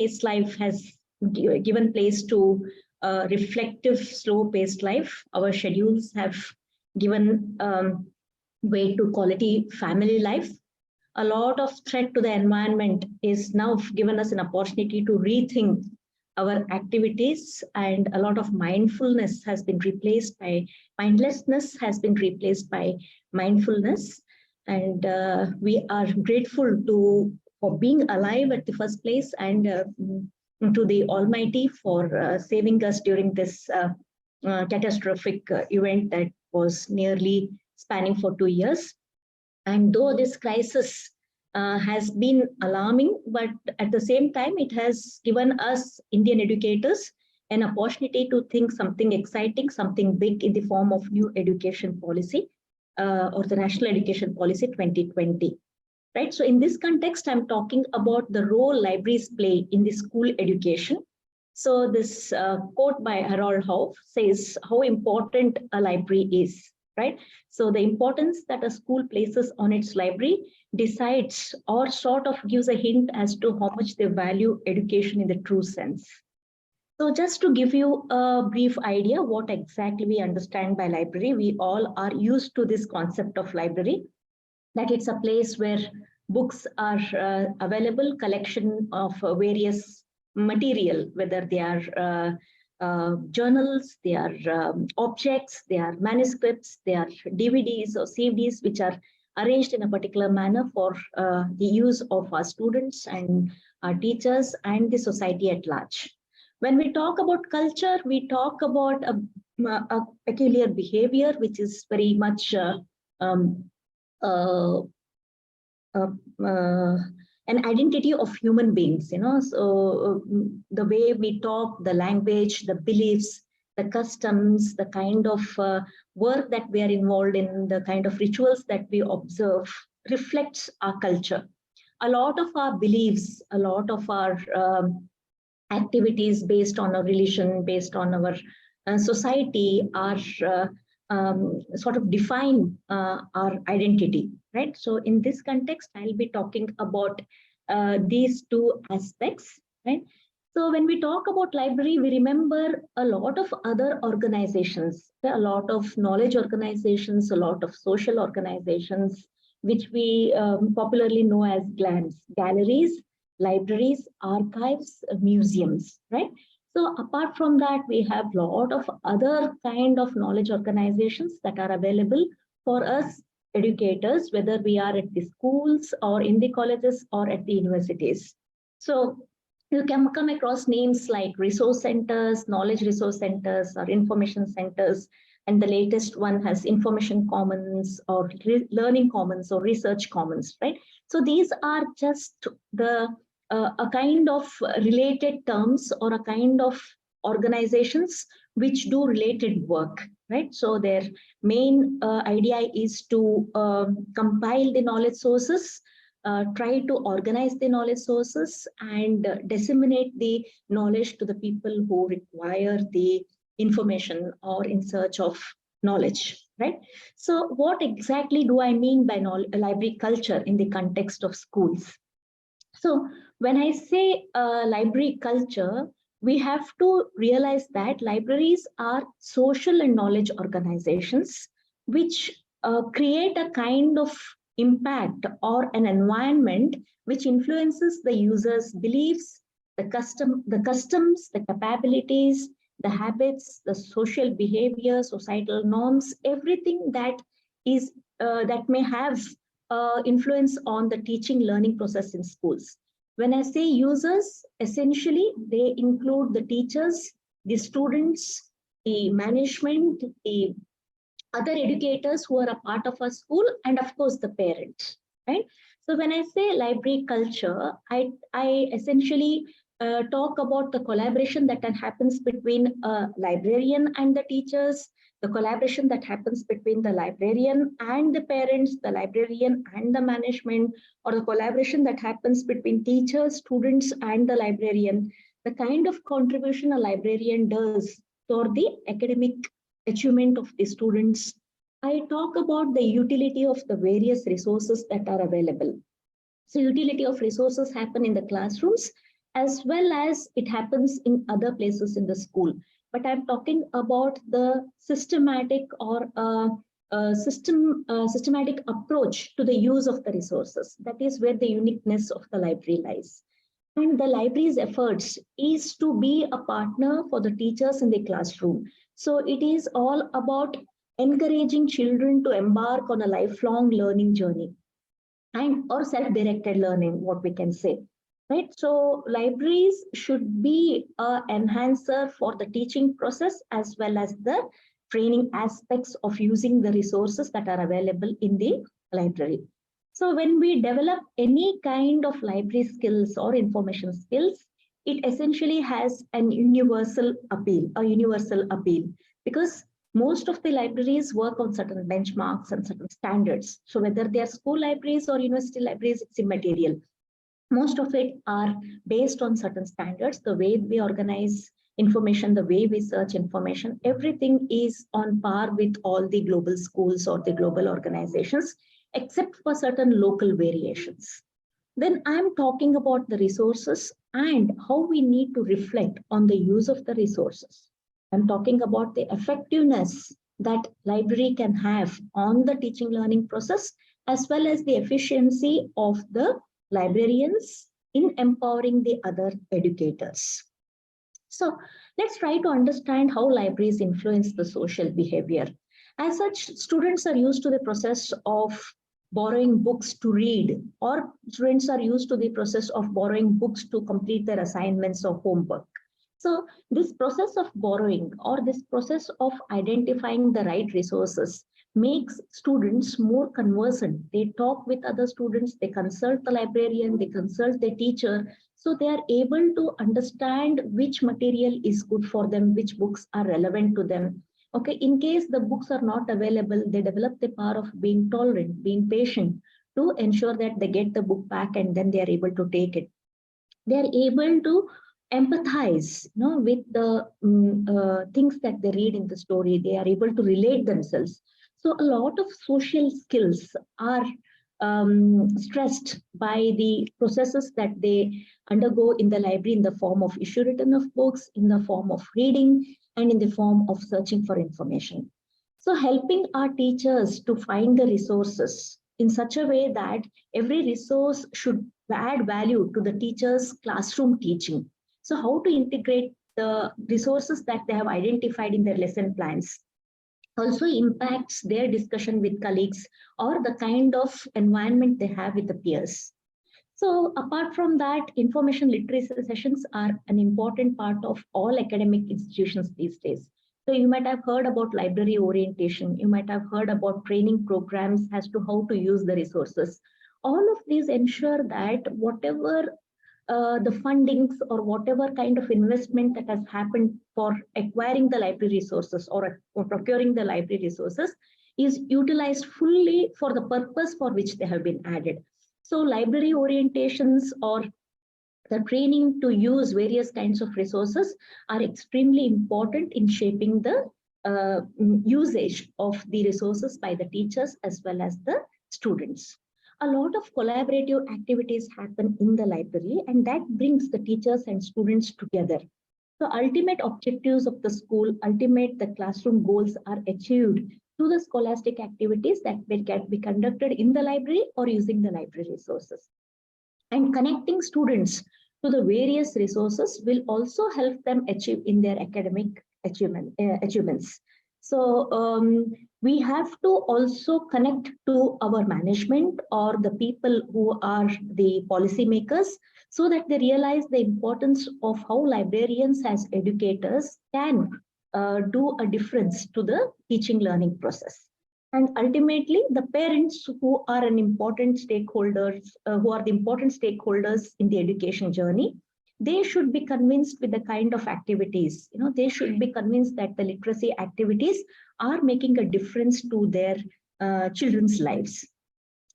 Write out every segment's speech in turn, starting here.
paced life has given place to reflective, slow-paced life. Our schedules have given way to quality family life. A lot of threat to the environment is now given us an opportunity to rethink our activities, and a lot of mindlessness has been replaced by mindfulness. And we are grateful for being alive at the first place, and to the Almighty for saving us during this catastrophic event that was nearly spanning for 2 years. And though this crisis has been alarming, but at the same time, it has given us Indian educators an opportunity to think something exciting, something big in the form of new education policy or the National Education Policy 2020. Right. So in this context, I'm talking about the role libraries play in the school education. So this quote by Harold Howe says how important a library is. Right. So the importance that a school places on its library decides or sort of gives a hint as to how much they value education in the true sense. So just to give you a brief idea what exactly we understand by library, we all are used to this concept of library, that it's a place where books are available, collection of various material, whether they are journals, they are objects, they are manuscripts, they are DVDs or CDs, which are arranged in a particular manner for the use of our students and our teachers and the society at large. When we talk about culture, we talk about a peculiar behavior, which is very much an identity of human beings, so the way we talk, the language, the beliefs, the customs, the kind of work that we are involved in, the kind of rituals that we observe reflects our culture. A lot of our beliefs, a lot of our activities based on our religion, based on our society are sort of define our identity, right? So in this context, I'll be talking about these two aspects, right? So when we talk about library, we remember a lot of other organizations, a lot of knowledge organizations, a lot of social organizations, which we popularly know as GLAMs, galleries, libraries, archives, museums, right? So apart from that, we have a lot of other kind of knowledge organizations that are available for us educators, whether we are at the schools or in the colleges or at the universities. So you can come across names like resource centers, knowledge resource centers, or information centers. And the latest one has information commons or learning commons or research commons, right? So these are just the a kind of related terms or a kind of organizations which do related work, right? So their main idea is to compile the knowledge sources, try to organize the knowledge sources, and disseminate the knowledge to the people who require the information or in search of knowledge, right? So what exactly do I mean by library culture in the context of schools? So when I say library culture, we have to realize that libraries are social and knowledge organizations which create a kind of impact or an environment which influences the user's beliefs, the customs, the capabilities, the habits, the social behavior, societal norms, everything that is that may have influence on the teaching learning process in schools. When I say users, essentially they include the teachers, the students, the management, the other educators who are a part of our school, and of course the parents, right? So when I say library culture, I essentially talk about the collaboration that happens between a librarian and the teachers, the collaboration that happens between the librarian and the parents, the librarian and the management, or the collaboration that happens between teachers, students, and the librarian, the kind of contribution a librarian does for the academic achievement of the students. I talk about the utility of the various resources that are available. So utility of resources happen in the classrooms. as well as it happens in other places in the school. But I'm talking about the systematic or systematic approach to the use of the resources. That is where the uniqueness of the library lies. And the library's efforts is to be a partner for the teachers in the classroom. So it is all about encouraging children to embark on a lifelong learning journey and or self-directed learning, what we can say. Right. So libraries should be an enhancer for the teaching process as well as the training aspects of using the resources that are available in the library. So when we develop any kind of library skills or information skills, it essentially has an universal appeal, because most of the libraries work on certain benchmarks and certain standards. So whether they are school libraries or university libraries, it's immaterial. Most of it are based on certain standards. The way we organize information, the way we search information, everything is on par with all the global schools or the global organizations, except for certain local variations. Then I'm talking about the resources and how we need to reflect on the use of the resources. I'm talking about the effectiveness that library can have on the teaching learning process, as well as the efficiency of the librarians in empowering the other educators. So let's try to understand how libraries influence the social behavior. As such, students are used to the process of borrowing books to read, or students are used to the process of borrowing books to complete their assignments or homework. So this process of borrowing or this process of identifying the right resources makes students more conversant. They talk with other students, they consult the librarian, they consult the teacher, so they are able to understand which material is good for them, which books are relevant to them. Okay, in case the books are not available, they develop the power of being tolerant, being patient to ensure that they get the book back and then they are able to take it. They are able to empathize, with the things that they read in the story. They are able to relate themselves. So a lot of social skills are stressed by the processes that they undergo in the library in the form of issue written of books, in the form of reading, and in the form of searching for information. So helping our teachers to find the resources in such a way that every resource should add value to the teacher's classroom teaching. So how to integrate the resources that they have identified in their lesson plans also impacts their discussion with colleagues or the kind of environment they have with the peers. So apart from that, information literacy sessions are an important part of all academic institutions these days. So you might have heard about library orientation. You might have heard about training programs as to how to use the resources. All of these ensure that whatever the fundings or whatever kind of investment that has happened for acquiring the library resources or procuring the library resources is utilized fully for the purpose for which they have been added. So library orientations or the training to use various kinds of resources are extremely important in shaping the usage of the resources by the teachers as well as the students. A lot of collaborative activities happen in the library, and that brings the teachers and students together. The ultimate objectives of the school, the classroom goals are achieved through the scholastic activities that can be conducted in the library or using the library resources. And connecting students to the various resources will also help them achieve in their academic achievements. So we have to also connect to our management or the people who are the policymakers so that they realize the importance of how librarians as educators can do a difference to the teaching learning process. And ultimately, the parents who are the important stakeholders in the education journey, they should be convinced with the kind of activities, they should be convinced that the literacy activities are making a difference to their children's lives.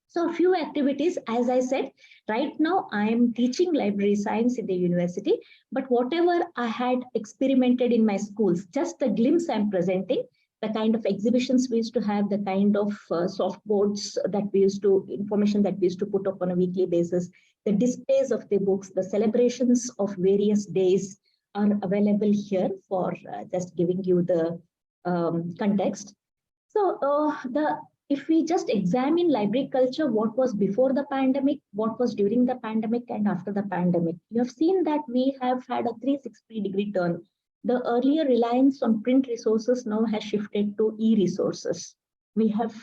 So a few activities, as I said, right now I am teaching library science in the university, but whatever I had experimented in my schools, just a glimpse I'm presenting. The kind of exhibitions we used to have, the kind of soft boards that we used to, information that we used to put up on a weekly basis, the displays of the books, the celebrations of various days are available here for just giving you the context. So if we just examine library culture, what was before the pandemic, what was during the pandemic, and after the pandemic, you have seen that we have had a 360-degree turn. The earlier reliance on print resources now has shifted to e-resources. We have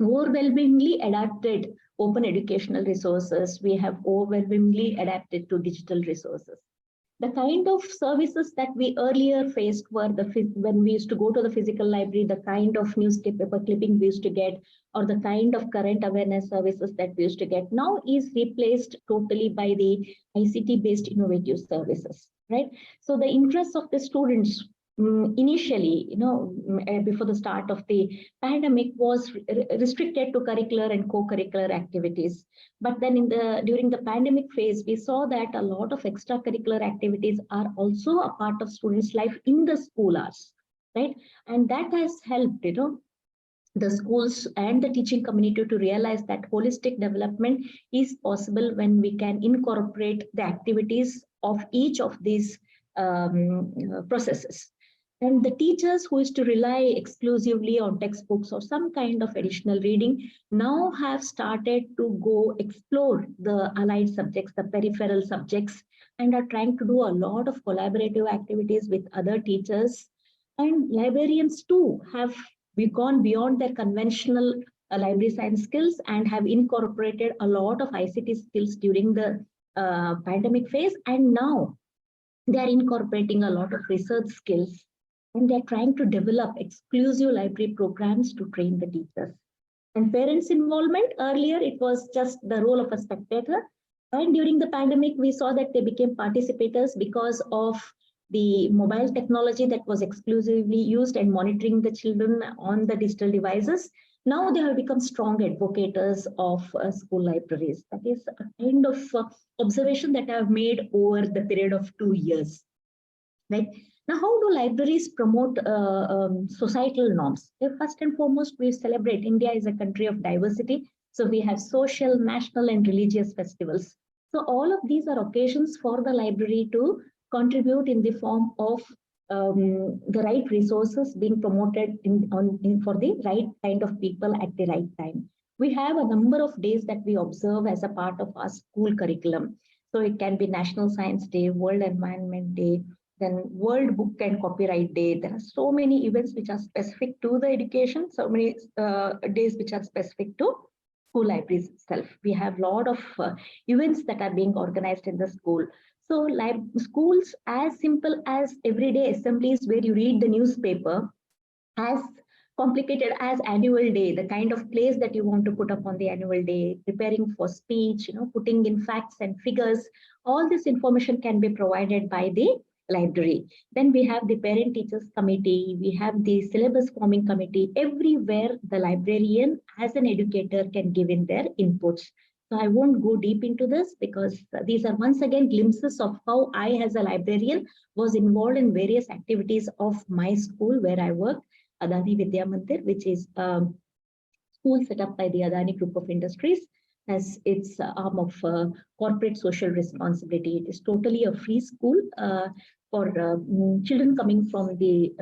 overwhelmingly adapted open educational resources. We have overwhelmingly adapted to digital resources. The kind of services that we earlier faced were when we used to go to the physical library, the kind of newspaper clipping we used to get, or the kind of current awareness services that we used to get, now is replaced totally by the ICT-based innovative services, right? So the interests of the students initially, before the start of the pandemic, was restricted to curricular and co-curricular activities. But then during the pandemic phase, we saw that a lot of extracurricular activities are also a part of students' life in the school hours, right? And that has helped, the schools and the teaching community to realize that holistic development is possible when we can incorporate the activities of each of these processes. And the teachers who used to rely exclusively on textbooks or some kind of additional reading now have started to go explore the allied subjects, the peripheral subjects, and are trying to do a lot of collaborative activities with other teachers. And librarians too have gone beyond their conventional library science skills and have incorporated a lot of ICT skills during the pandemic phase. And now they are incorporating a lot of research skills, and they're trying to develop exclusive library programs to train the teachers. And parents' involvement, earlier it was just the role of a spectator. And during the pandemic, we saw that they became participators because of the mobile technology that was exclusively used and monitoring the children on the digital devices. Now they have become strong advocates of school libraries. That is a kind of observation that I've made over the period of 2 years. Right? Now, how do libraries promote societal norms? First and foremost, we celebrate India is a country of diversity. So we have social, national, and religious festivals. So all of these are occasions for the library to contribute in the form of the right resources being promoted for the right kind of people at the right time. We have a number of days that we observe as a part of our school curriculum. So it can be National Science Day, World Environment Day, then World Book and Copyright Day. There are so many events which are specific to the education, so many days which are specific to school libraries itself. We have a lot of events that are being organized in the school. So schools as simple as everyday assemblies where you read the newspaper, as complicated as annual day, the kind of plays that you want to put up on the annual day, preparing for speech, putting in facts and figures, all this information can be provided by the library. Then we have the parent teachers committee, we have the syllabus forming committee. Everywhere the librarian as an educator can give in their inputs. So I won't go deep into this because these are once again glimpses of how I as a librarian was involved in various activities of my school where I worked, Adani Vidya Mandir, which is a school set up by the Adani Group of Industries as its arm of corporate social responsibility. It is totally a free school for children coming from the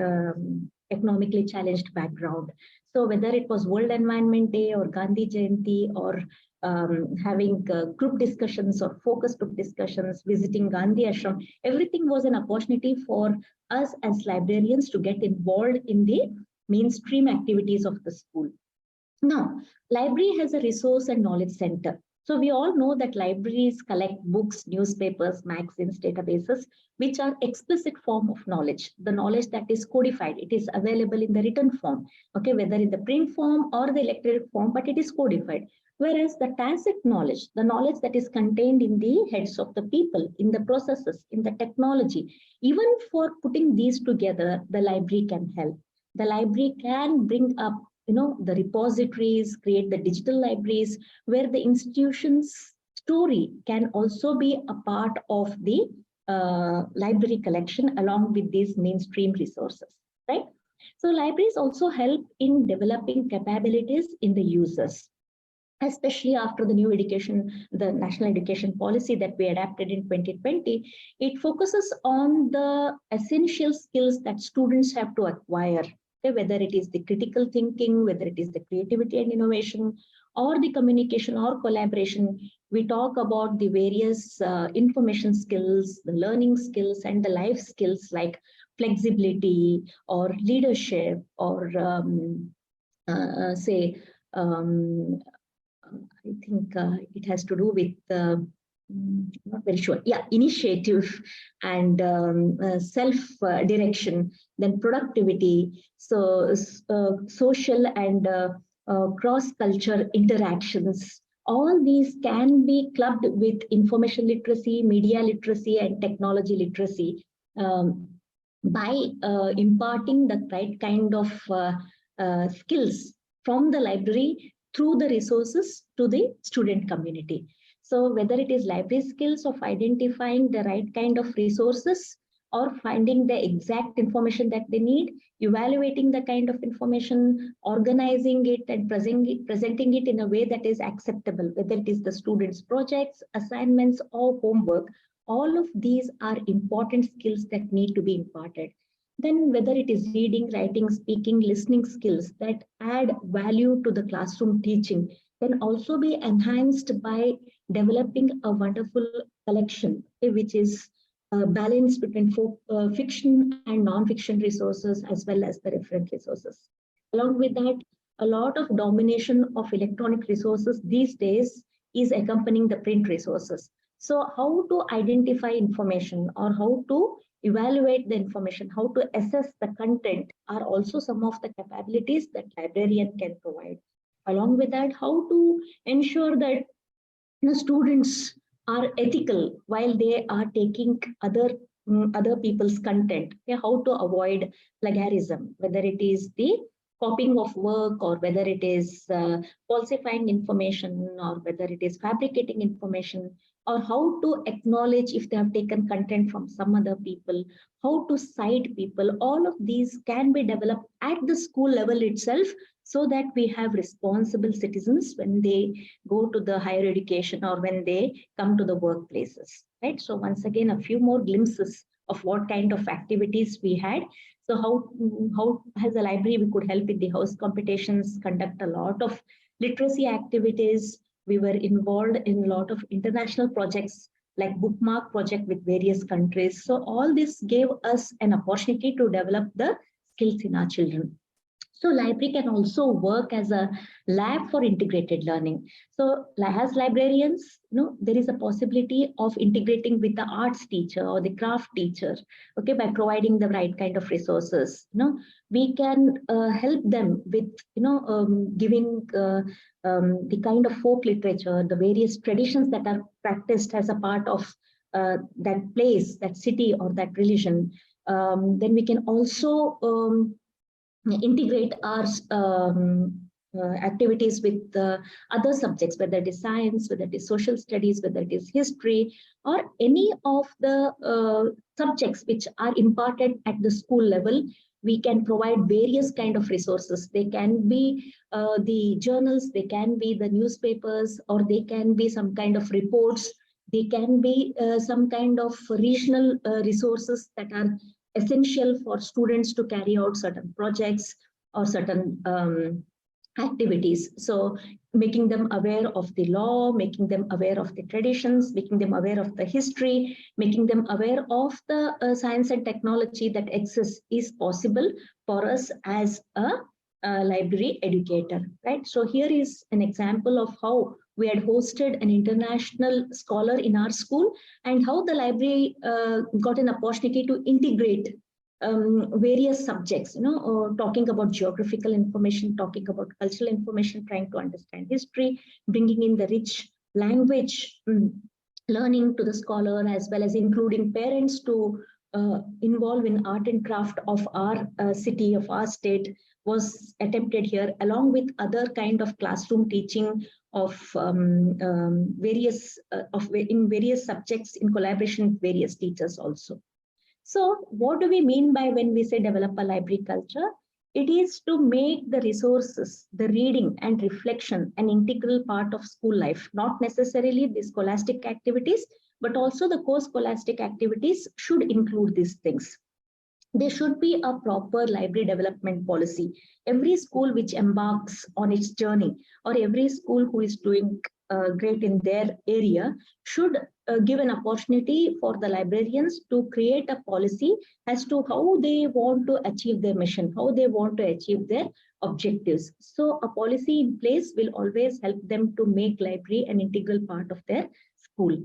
economically challenged background. So whether it was World Environment Day or Gandhi Jayanti or having group discussions or focus group discussions, visiting Gandhi Ashram, everything was an opportunity for us as librarians to get involved in the mainstream activities of the school. Now, library has a resource and knowledge center. So we all know that libraries collect books, newspapers, magazines, databases, which are explicit form of knowledge, the knowledge that is codified. It is available in the written form, okay, whether in the print form or the electronic form, but it is codified. Whereas the tacit knowledge, the knowledge that is contained in the heads of the people, in the processes, in the technology, even for putting these together, the library can help. The library can bring up the repositories, create the digital libraries where the institution's story can also be a part of the library collection along with these mainstream resources, right? So libraries also help in developing capabilities in the users. especially after the new education, the national education policy that we adapted in 2020, it focuses on the essential skills that students have to acquire, okay, whether it is the critical thinking, whether it is the creativity and innovation, or the communication or collaboration. We talk about the various information skills, the learning skills, and the life skills like flexibility or leadership or say um, I think it has to do with not very sure. Yeah, initiative and self-direction, then productivity, so social and cross-culture interactions. All these can be clubbed with information literacy, media literacy, and technology literacy by imparting the right kind of skills from the library through the resources to the student community. So whether it is library skills of identifying the right kind of resources or finding the exact information that they need, evaluating the kind of information, organizing it and presenting it in a way that is acceptable, whether it is the students' projects, assignments, or homework, all of these are important skills that need to be imparted. Then whether it is reading, writing, speaking, listening skills that add value to the classroom teaching can also be enhanced by developing a wonderful collection, okay, which is balanced between fiction and non-fiction resources as well as the reference resources. Along with that, a lot of domination of electronic resources these days is accompanying the print resources. So how to identify information or how to evaluate the information, how to assess the content are also some of the capabilities that librarian can provide. Along with that, how to ensure that the students are ethical while they are taking other people's content. Okay, how to avoid plagiarism, whether it is the copying of work or whether it is falsifying information or whether it is fabricating information, or how to acknowledge if they have taken content from some other people, how to cite people. All of these can be developed at the school level itself so that we have responsible citizens when they go to the higher education or when they come to the workplaces, right? So once again, a few more glimpses of what kind of activities we had. So how as a library we could help in the house competitions, conduct a lot of literacy activities. We were involved in a lot of international projects like bookmark project with various countries. So all this gave us an opportunity to develop the skills in our children. So library can also work as a lab for integrated learning. So as librarians, there is a possibility of integrating with the arts teacher or the craft teacher, okay, by providing the right kind of resources. We can help them with, giving the kind of folk literature, the various traditions that are practiced as a part of that place, that city, or that religion. Then we can also integrate our activities with other subjects, whether it is science, whether it is social studies, whether it is history, or any of the subjects which are imparted at the school level. We can provide various kind of resources. They can be the journals, they can be the newspapers, or they can be some kind of reports. They can be some kind of regional resources that are essential for students to carry out certain projects or certain activities. So making them aware of the law, making them aware of the traditions, making them aware of the history, making them aware of the science and technology that exists is possible for us as a library educator, right? So here is an example of how we had hosted an international scholar in our school and how the library got an opportunity to integrate various subjects, talking about geographical information, talking about cultural information, trying to understand history, bringing in the rich language learning to the scholar, as well as including parents to involve in art and craft of our city, of our state, was attempted here, along with other kind of classroom teaching of in various subjects in collaboration with various teachers also. So what do we mean by when we say develop a library culture? It is to make the resources, the reading and reflection an integral part of school life, not necessarily the scholastic activities, but also the co-scholastic activities should include these things. There should be a proper library development policy. Every school which embarks on its journey, or every school who is doing great in their area, should give an opportunity for the librarians to create a policy as to how they want to achieve their mission, how they want to achieve their objectives. So a policy in place will always help them to make library an integral part of their school.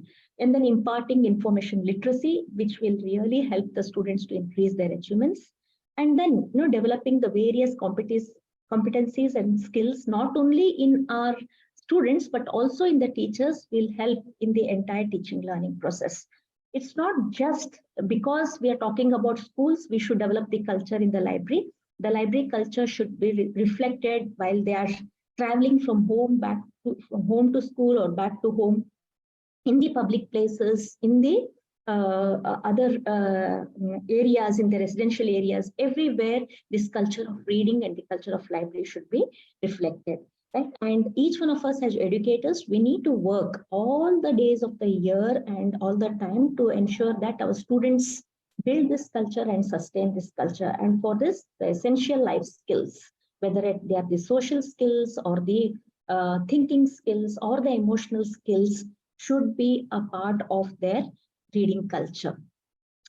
And then imparting information literacy, which will really help the students to increase their achievements. And then, developing the various competencies and skills, not only in our students, but also in the teachers, will help in the entire teaching learning process. It's not just because we are talking about schools, we should develop the culture in the library. The library culture should be reflected while they are traveling from home to school or back to home, in the public places, in the other areas, in the residential areas, everywhere this culture of reading and the culture of library should be reflected. Right? And each one of us as educators, we need to work all the days of the year and all the time to ensure that our students build this culture and sustain this culture. And for this, the essential life skills, whether they are the social skills or the thinking skills or the emotional skills, should be a part of their reading culture.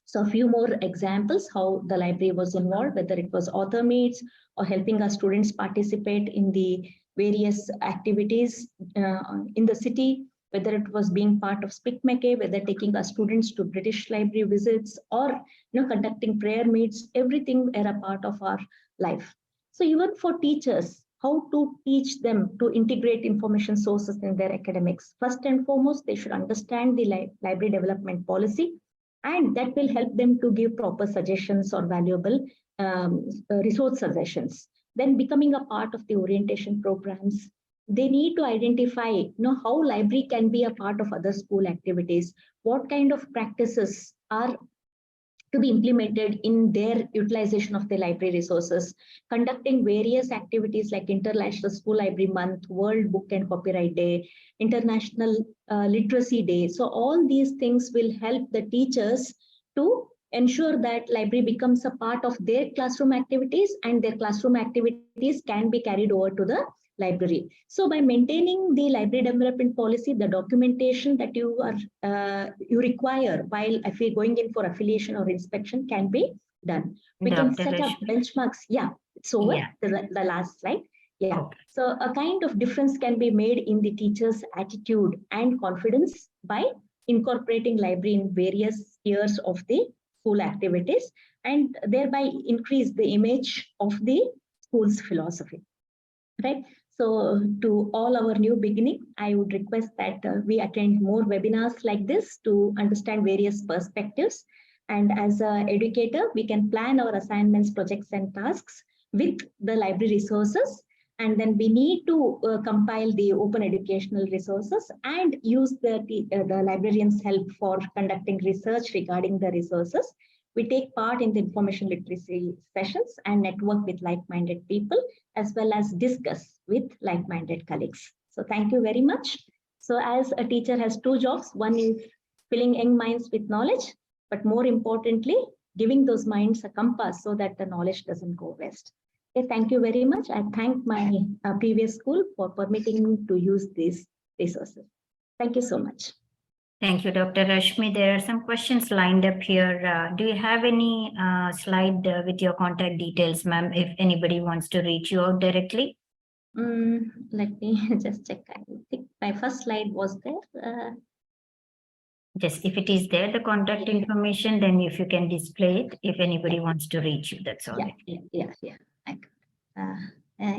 So a few more examples how the library was involved, whether it was author meets or helping our students participate in the various activities in the city, whether it was being part of Spikmeke, whether taking our students to British Library visits, or conducting prayer meets, everything are a part of our life. So even for teachers, how to teach them to integrate information sources in their academics. First and foremost, they should understand the library development policy, and that will help them to give proper suggestions or valuable resource suggestions. Then becoming a part of the orientation programs, they need to identify how library can be a part of other school activities, what kind of practices are to be implemented in their utilization of the library resources, conducting various activities like International School Library Month, World Book and Copyright Day, International Literacy Day. So all these things will help the teachers to ensure that library becomes a part of their classroom activities, and their classroom activities can be carried over to the library. So by maintaining the library development policy, the documentation that you require while going in for affiliation or inspection can be done. We can set up benchmarks. Yeah, it's over. Yeah. The last slide. Yeah. Okay. So a kind of difference can be made in the teacher's attitude and confidence by incorporating library in various spheres of the school activities, and thereby increase the image of the school's philosophy. Right. So to all our new beginning, I would request that we attend more webinars like this to understand various perspectives. And as an educator, we can plan our assignments, projects, and tasks with the library resources. And then we need to compile the open educational resources and use the librarian's help for conducting research regarding the resources. We take part in the information literacy sessions and network with like-minded people, as well as discuss with like-minded colleagues. So thank you very much. So as a teacher has two jobs, one is filling young minds with knowledge, but more importantly, giving those minds a compass so that the knowledge doesn't go waste. Okay, thank you very much. I thank my previous school for permitting me to use these resources. Thank you so much. Thank you, Dr. Rashmi. There are some questions lined up here. Do you have any slide with your contact details, ma'am, if anybody wants to reach you out directly? Let me just check. I think my first slide was there. Just if it is there, the contact information, then if you can display it, if anybody wants to reach you, that's all. Yeah.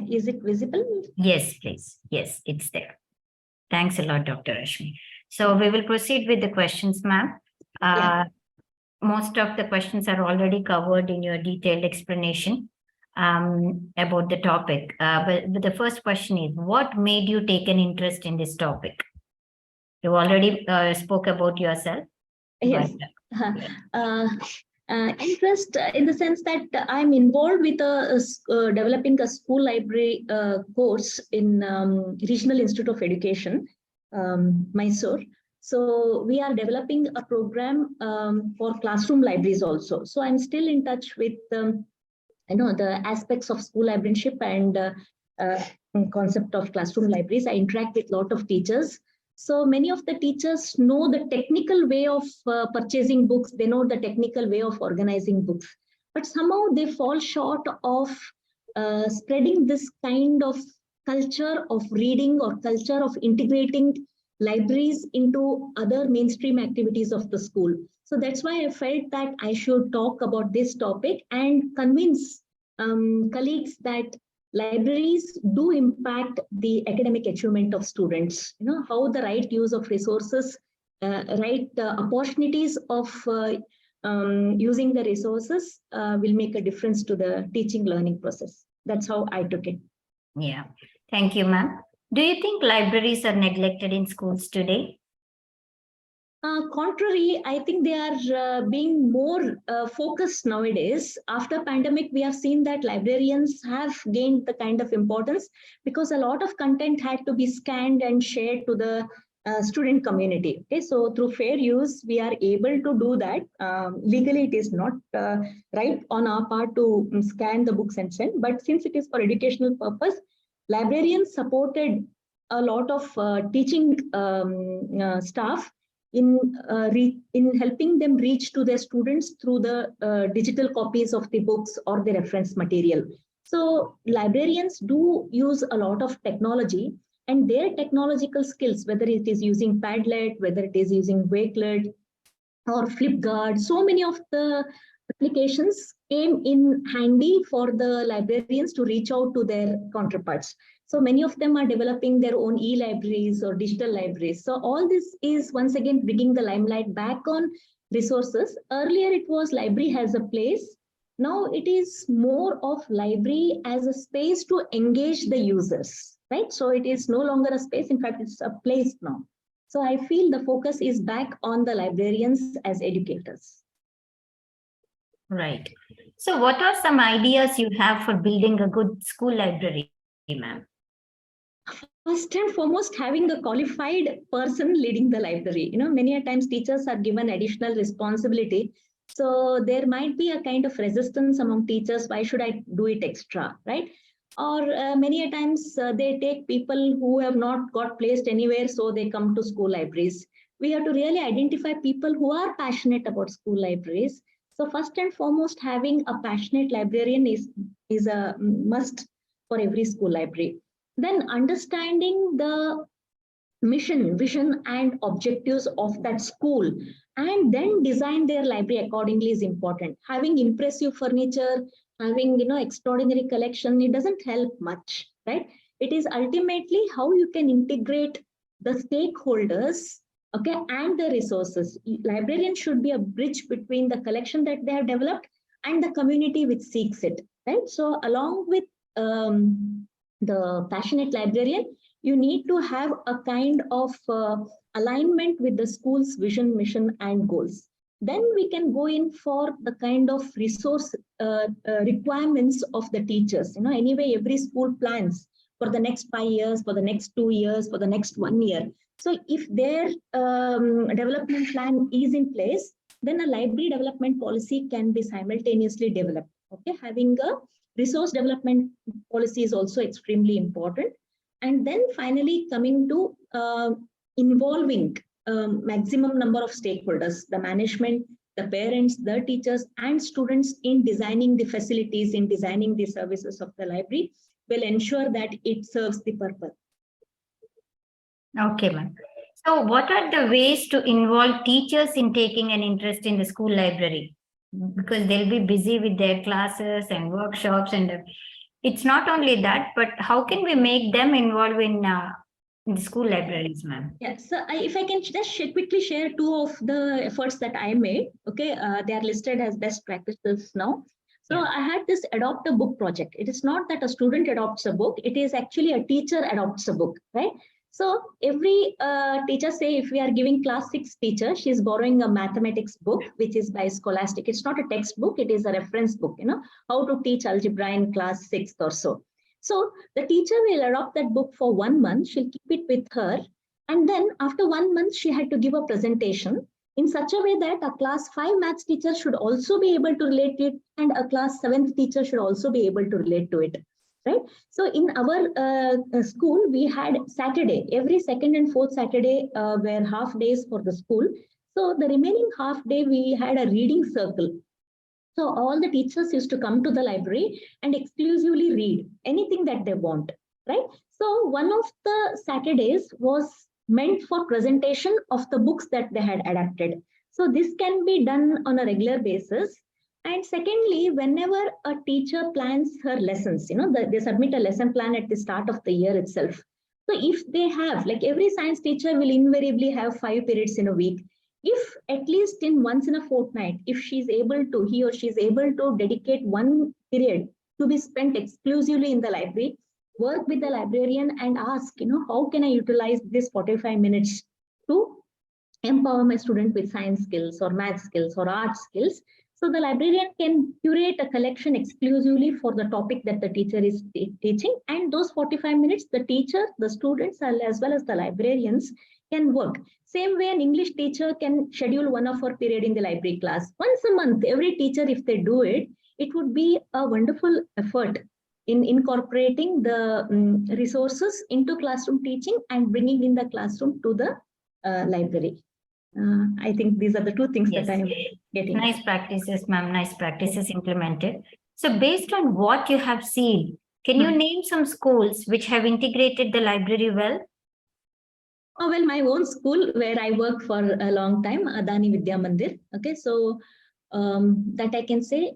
Is it visible? Yes, please. Yes, it's there. Thanks a lot, Dr. Rashmi. So we will proceed with the questions, ma'am. Most of the questions are already covered in your detailed explanation about the topic. But the first question is, what made you take an interest in this topic? You already spoke about yourself. Yes. Interest in the sense that I'm involved with developing a school library course in Regional Institute of Education, Mysore. So we are developing a program for classroom libraries also. So I'm still in touch with the aspects of school librarianship and concept of classroom libraries. I interact with a lot of teachers. So many of the teachers know the technical way of purchasing books. They know the technical way of organizing books. But somehow they fall short of spreading this kind of culture of reading or culture of integrating libraries into other mainstream activities of the school. So that's why I felt that I should talk about this topic and convince colleagues that libraries do impact the academic achievement of students. How the right use of resources, right opportunities of using the resources will make a difference to the teaching learning process. That's how I took it. Yeah, thank you, ma'am. Do you think libraries are neglected in schools today? Contrary, I think they are being more focused nowadays. After pandemic, we have seen that librarians have gained the kind of importance because a lot of content had to be scanned and shared to the student community. Okay, so through fair use, we are able to do that. Legally, it is not right on our part to scan the books and send, but since it is for educational purpose, librarians supported a lot of teaching staff in helping them reach to their students through the digital copies of the books or the reference material. So librarians do use a lot of technology, and their technological skills, whether it is using Padlet, whether it is using Wakelet or Flipguard, so many of the applications came in handy for the librarians to reach out to their counterparts. So many of them are developing their own e-libraries or digital libraries. So all this is once again bringing the limelight back on resources. Earlier it was library has a place. Now it is more of library as a space to engage the users, right? So it is no longer a space. In fact, it's a place now. So I feel the focus is back on the librarians as educators. Right. So what are some ideas you have for building a good school library, ma'am? First and foremost, having a qualified person leading the library. Many a times teachers are given additional responsibility. So there might be a kind of resistance among teachers. Why should I do it extra, right? Or many a times they take people who have not got placed anywhere, so they come to school libraries. We have to really identify people who are passionate about school libraries. So first and foremost, having a passionate librarian is a must for every school library. Then understanding the mission, vision, and objectives of that school, and then design their library accordingly is important. Having impressive furniture, having extraordinary collection, it doesn't help much, right? It is ultimately how you can integrate the stakeholders, okay, and the resources. Librarians should be a bridge between the collection that they have developed and the community which seeks it, right? So along with the passionate librarian, you need to have a kind of alignment with the school's vision, mission, and goals. Then we can go in for the kind of resource requirements of the teachers. Anyway, every school plans for the next 5 years, for the next 2 years, for the next 1 year. So if their development plan is in place, then a library development policy can be simultaneously developed. Okay, having a resource development policy is also extremely important. And then finally coming to involving maximum number of stakeholders, the management, the parents, the teachers, and students in designing the facilities, in designing the services of the library will ensure that it serves the purpose. Okay, ma'am. So what are the ways to involve teachers in taking an interest in the school library? Because they'll be busy with their classes and workshops, and it's not only that, but how can we make them involved in the school libraries, ma'am? Yeah, so if I can just quickly share 2 of the efforts that I made. Okay, they are listed as best practices now. So yeah. I had this adopt a book project. It is not that a student adopts a book, it is actually a teacher adopts a book, right? So every teacher, say if we are giving class 6 teacher, she's borrowing a mathematics book, which is by Scholastic. It's not a textbook, it is a reference book, how to teach algebra in class 6th or so. So the teacher will adopt that book for 1 month. She'll keep it with her. And then after 1 month, she had to give a presentation in such a way that a class 5 maths teacher should also be able to relate to it, and a class 7th teacher should also be able to relate to it. Right. So in our school, we had Saturday, every second and fourth Saturday were half days for the school. So the remaining half day, we had a reading circle. So all the teachers used to come to the library and exclusively read anything that they want, right? So one of the Saturdays was meant for presentation of the books that they had adapted. So this can be done on a regular basis. And secondly, whenever a teacher plans her lessons, they submit a lesson plan at the start of the year itself. So if they have, like every science teacher will invariably have 5 periods in a week. If at least once in a fortnight, if he or she is able to dedicate 1 period to be spent exclusively in the library, work with the librarian and ask, how can I utilize this 45 minutes to empower my student with science skills or math skills or art skills. So the librarian can curate a collection exclusively for the topic that the teacher is teaching. And those 45 minutes, the teacher, the students, as well as the librarians can work. Same way, an English teacher can schedule 1 hour period in the library class. Once a month, every teacher, if they do it, it would be a wonderful effort in incorporating the resources into classroom teaching and bringing in the classroom to the library. I think these are the two things that I am getting. Nice practices, ma'am. Nice practices implemented. So based on what you have seen, can you name some schools which have integrated the library well? Oh, well, my own school where I worked for a long time, Adani Vidya Mandir. Okay, so that I can say,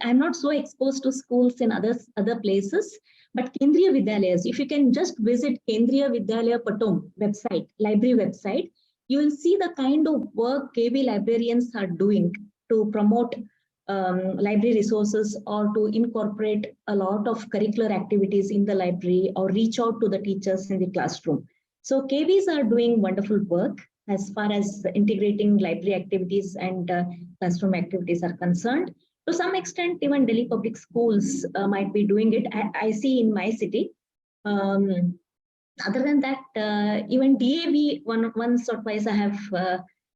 I'm not so exposed to schools in other places, but Kendriya Vidyalayas, if you can just visit Kendriya Vidyalaya Patom website, library website, you will see the kind of work KB librarians are doing to promote library resources or to incorporate a lot of curricular activities in the library or reach out to the teachers in the classroom. So KBs are doing wonderful work as far as integrating library activities and classroom activities are concerned. To some extent, even Delhi public schools might be doing it. I see in my city. Other than that, even DAV, once or twice I have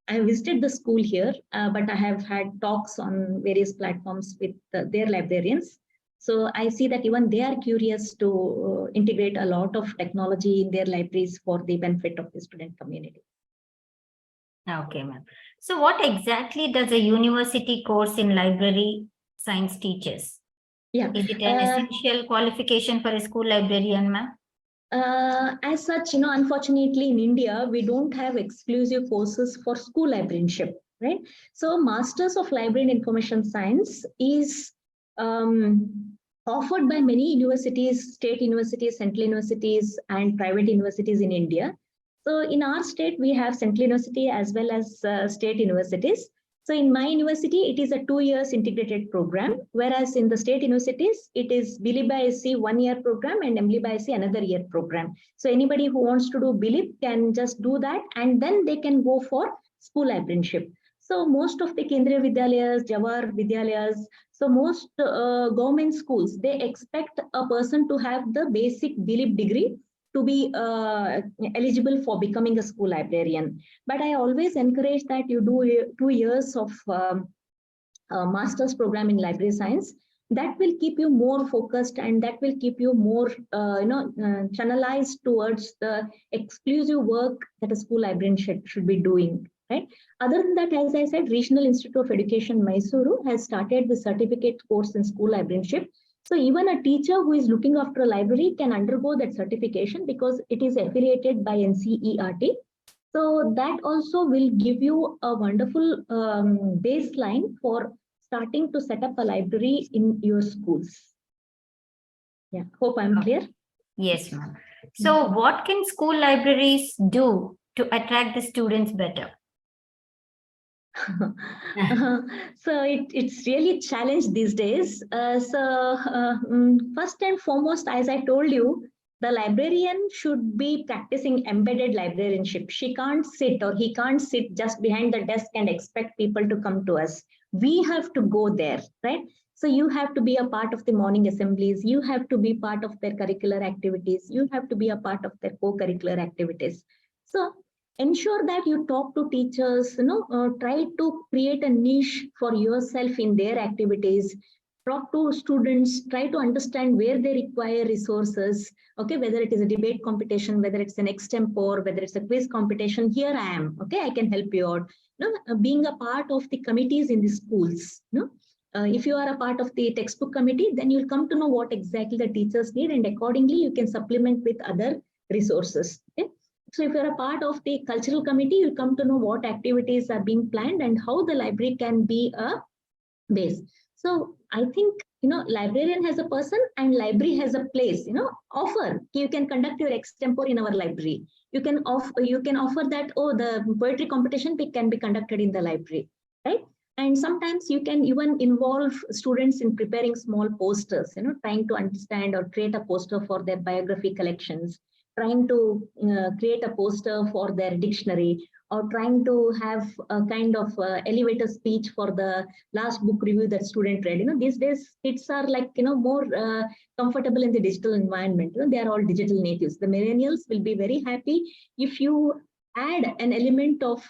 visited the school here, but I have had talks on various platforms with their librarians. So I see that even they are curious to integrate a lot of technology in their libraries for the benefit of the student community. Okay, ma'am. So what exactly does a university course in library science teaches? Yeah. Is it an essential qualification for a school librarian, ma'am? As such, unfortunately in India, we don't have exclusive courses for school librarianship, right? So Masters of Library and Information Science is offered by many universities, state universities, central universities, and private universities in India. So in our state, we have central university as well as state universities. So in my university, it is a 2 years integrated program, whereas in the state universities, it is BLib by SC 1 year program and MLib by SC another year program. So anybody who wants to do BLib can just do that, and then they can go for school librarianship. So most of the Kendriya Vidyalayas, Jawahar Vidyalayas, so most government schools, they expect a person to have the basic BLib degree to be eligible for becoming a school librarian. But I always encourage that you do 2 years of master's program in library science. That will keep you more focused and that will keep you more channelized towards the exclusive work that a school librarian should be doing. Right. Other than that, as I said, Regional Institute of Education, Mysuru has started the certificate course in school librarianship. So even a teacher who is looking after a library can undergo that certification because it is affiliated by NCERT. So that also will give you a wonderful baseline for starting to set up a library in your schools. Yeah, hope I'm clear. Yes, ma'am. So what can school libraries do to attract the students better? So it's really challenged these days. First and foremost, as I told you, The librarian should be practicing embedded librarianship. She can't sit or he can't sit just behind the desk and expect people to come to us. We have to go there, right? So you have to be a part of the morning assemblies. You have to be part of their curricular activities. You have to be a part of their co-curricular activities. So ensure that you talk to teachers, try to create a niche for yourself in their activities. Talk to students, try to understand where they require resources. Okay, whether it is a debate competition, whether it's an extempore, whether it's a quiz competition, here I am. Okay, I can help you out. Being a part of the committees in the schools. If you are a part of the textbook committee, then you'll come to know what exactly the teachers need, and accordingly you can supplement with other resources. Okay? So if you're a part of the cultural committee, you'll come to know what activities are being planned and how the library can be a base. So I think, librarian has a person and library has a place. Offer. You can conduct your extempore in our library. You can offer that, the poetry competition can be conducted in the library, right? And sometimes you can even involve students in preparing small posters, trying to understand or create a poster for their biography collections, trying to create a poster for their dictionary, or trying to have a kind of elevator speech for the last book review that student read. These days kids are like, more comfortable in the digital environment. They are all digital natives. The millennials will be very happy if you add an element of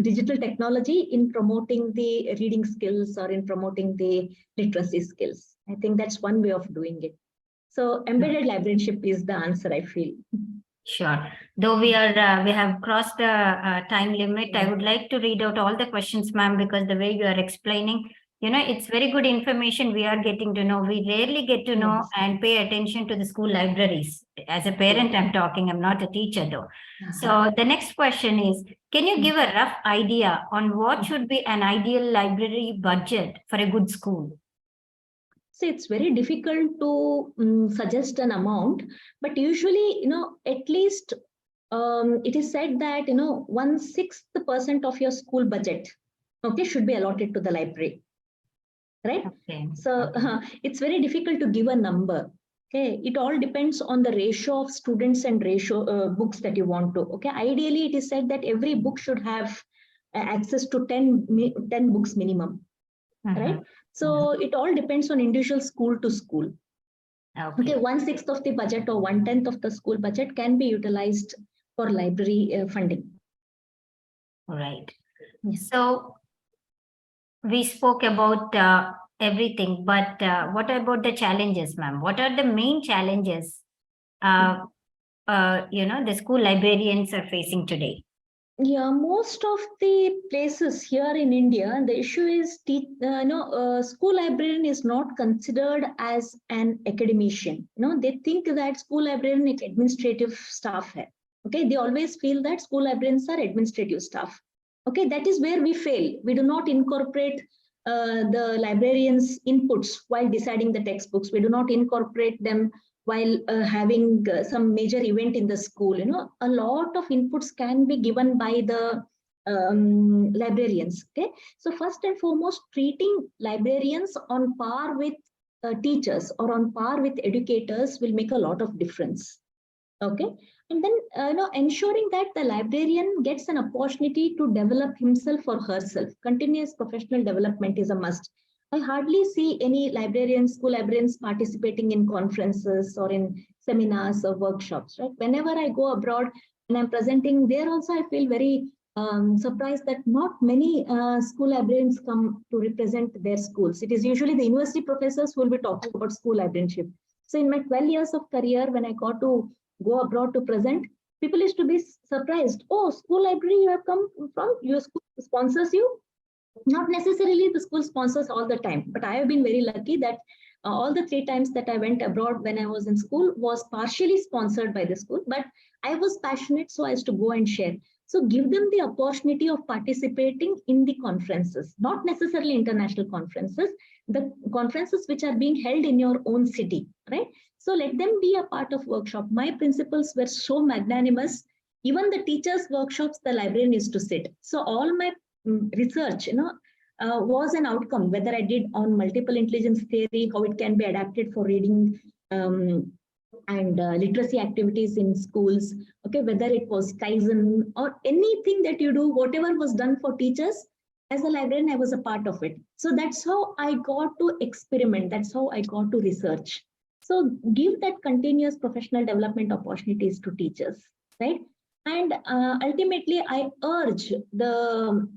digital technology in promoting the reading skills or in promoting the literacy skills. I think that's one way of doing it. So embedded librarianship is the answer, I feel. Sure. Though we have crossed the time limit, I would like to read out all the questions, ma'am, because the way you are explaining, it's very good information we are getting to know. We rarely get to know and pay attention to the school libraries. As a parent, I'm talking, I'm not a teacher though. So the next question is, can you give a rough idea on what should be an ideal library budget for a good school? So it's very difficult to suggest an amount, but usually, at least it is said that, 1/6% of your school budget, okay, should be allotted to the library, right? Okay. So it's very difficult to give a number. Okay, it all depends on the ratio of students and ratio books that you want to. Okay, ideally, it is said that every book should have access to 10 books minimum, right? So it all depends on individual school to school. Okay, 1/6 of the budget or 1/10 of the school budget can be utilized for library funding. Right. So we spoke about everything, but what about the challenges, ma'am? What are the main challenges the school librarians are facing today? Yeah, most of the places here in India, the issue is, school librarian is not considered as an academician. They think that school librarian is administrative staff. Okay, they always feel that school librarians are administrative staff. Okay, that is where we fail. We do not incorporate the librarians' inputs while deciding the textbooks. We do not incorporate them while having some major event in the school. A lot of inputs can be given by the librarians. Okay, so first and foremost, treating librarians on par with teachers or on par with educators will make a lot of difference. Okay, and then ensuring that the librarian gets an opportunity to develop himself or herself. Continuous professional development is a must. I hardly see any librarians, school librarians participating in conferences or in seminars or workshops. Right? Whenever I go abroad and I'm presenting there, also I feel very surprised that not many school librarians come to represent their schools. It is usually the university professors who will be talking about school librarianship. So in my 12 years of career, when I got to go abroad to present, people used to be surprised. Oh, school library you have come from? Your school sponsors you? Not necessarily the school sponsors all the time, but I have been very lucky that all the 3 times that I went abroad when I was in school was partially sponsored by the school, but I was passionate, so I used to go and share. So give them the opportunity of participating in the conferences, not necessarily international conferences, the conferences which are being held in your own city, right? So let them be a part of workshop. My principals were so magnanimous. Even the teachers' workshops, the librarian used to sit. So all my research, was an outcome, whether I did on multiple intelligence theory, how it can be adapted for reading and literacy activities in schools. Okay, whether it was Kaizen or anything that you do, whatever was done for teachers, as a librarian, I was a part of it. So that's how I got to experiment. That's how I got to research. So give that continuous professional development opportunities to teachers, right? And ultimately, I urge the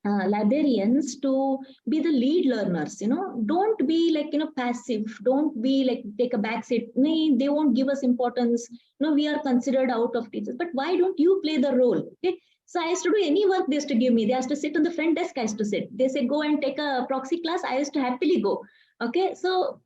librarians to be the lead learners. Don't be like passive, don't be like take a back seat. No, they won't give us importance. No, we are considered out of teachers, but why don't you play the role? Okay, so I used to do any work they used to give me. They used to sit on the front desk. I used to sit. They say go and take a proxy class. I used to happily go. Okay, so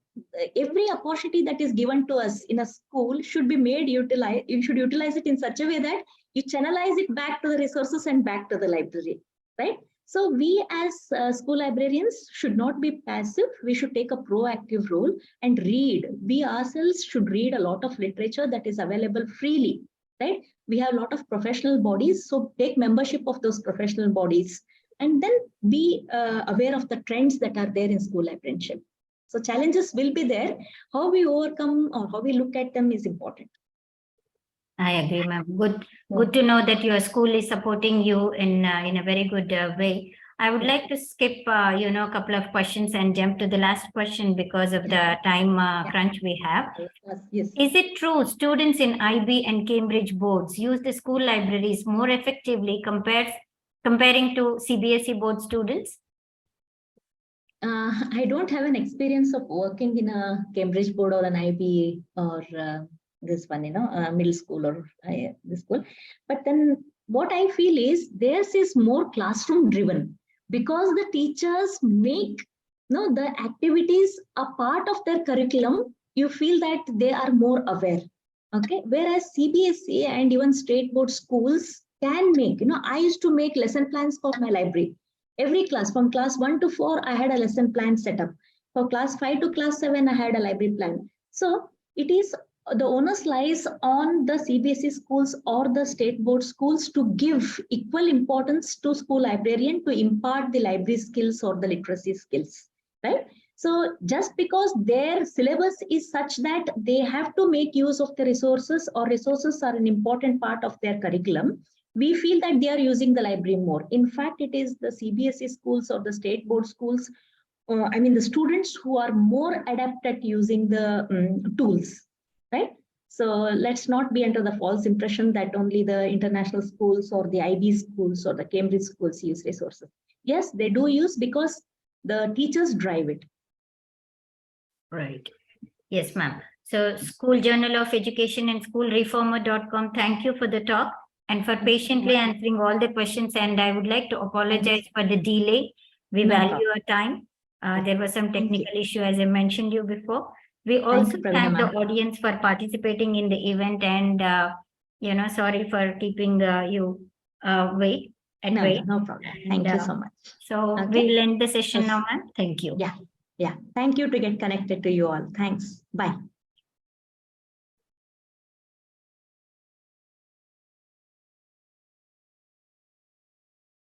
every opportunity that is given to us in a school should be made utilize. You should utilize it in such a way that you channelize it back to the resources and back to the library, right? So we as school librarians should not be passive. We should take a proactive role and read. We ourselves should read a lot of literature that is available freely, right? We have a lot of professional bodies, so take membership of those professional bodies and then be aware of the trends that are there in school librarianship. So challenges will be there. How we overcome or how we look at them is important. I agree, ma'am. Good to know that your school is supporting you in a very good way. I would like to skip, a couple of questions and jump to the last question because of the time crunch we have. Yes. Is it true students in IB and Cambridge boards use the school libraries more effectively comparing to CBSE board students? I don't have an experience of working in a Cambridge board or an IB or this one, middle school or this school. But then what I feel is theirs is more classroom driven because the teachers make the activities a part of their curriculum. You feel that they are more aware. Okay, whereas CBSE and even state board schools can make, I used to make lesson plans for my library. Every class, from class 1 to 4, I had a lesson plan set up. For class 5 to class 7, I had a library plan. So it is the onus lies on the CBSE schools or the state board schools to give equal importance to school librarian to impart the library skills or the literacy skills, right? So just because their syllabus is such that they have to make use of the resources or resources are an important part of their curriculum, we feel that they are using the library more. In fact, it is the CBSE schools or the state board schools, the students who are more adept at using the tools, right? So let's not be under the false impression that only the international schools or the IB schools or the Cambridge schools use resources. Yes, they do use because the teachers drive it. Right. Yes, ma'am. So School Journal of Education and schoolreformer.com, thank you for the talk and for patiently answering all the questions. And I would like to apologize for the delay. We value your time. There was some technical issue, as I mentioned you before. We also thank the audience for participating in the event and, sorry for keeping you wait. No problem. Thank you so much. So we'll end the session now, ma'am. Thank you. Yeah. Thank you to get connected to you all. Thanks. Bye.